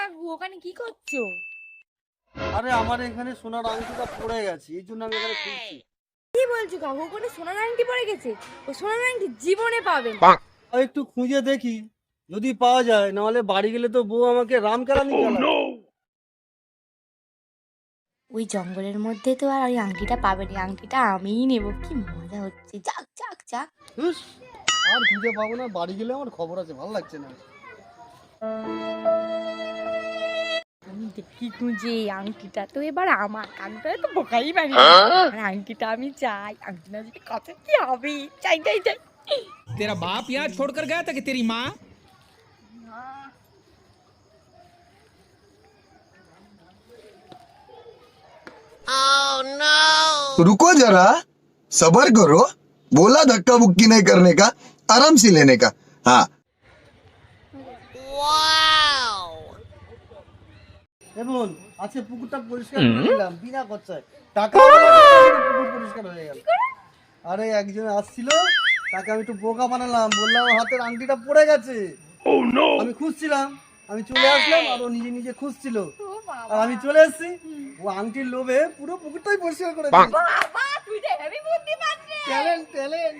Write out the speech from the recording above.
কাকু, ওখানে কি করছো? আরে আমার এখানে সোনার আংটিটা পড়ে গেছে, এই জন্য আমি এখানে খুঁজছি। কি বলছো কাকু, ওখানে সোনার আংটি পড়ে গেছে? ও সোনার আংটি জীবনে পাবেন। আর একটু খুঁজে দেখি যদি পাওয়া যায়, নাহলে বাড়ি গেলে তো বউ আমাকে রামকেলানি খেলাবে। ওই জঙ্গলের মধ্যে তো আর ওই আংটিটা পাবেনি, আংটিটা আমিই নেব। কি মজা হচ্ছে, যাক যাক যাক। হুস, আর খুঁজে পাবো না, বাড়ি গেলে আমার খবর আছে, ভালো লাগছে না। আমি দেখি খুঁজে আংটিটা তো এবার আমার, কাকুটা তো বোকাই বানি। আর আংটিটা আমি চাই, আংটি না যদি কথা কি হবে, চাই চাই চাই। तेरा बाप यहाँ छोड़कर गया था कि तेरी माँ? रुको जरा, सबर करो। बोला धक्का बुक्की नहीं करने का, आराम से लेने का। हाँ। এবং আছে পুকুরটা পরিষ্কার করে দিলাম বিনা খরচায়, টাকা পুকুর পরিষ্কার হয়ে গেল। আরে একজন আসছিল, তাকে আমি একটু বোকা বানালাম, বললাম ওর হাতের আংটিটা পড়ে গেছে। আমি খুঁজছিলাম, আমি চলে আসলাম আর ও নিজে নিজে খুঁজছিল, আর আমি চলে এসেছি। ও আংটির লোভে পুরো পুকুরটাই পরিষ্কার করে দিল। বাবা, তুই তো হেভি বুদ্ধি পাচ্ছিস। Talent talent.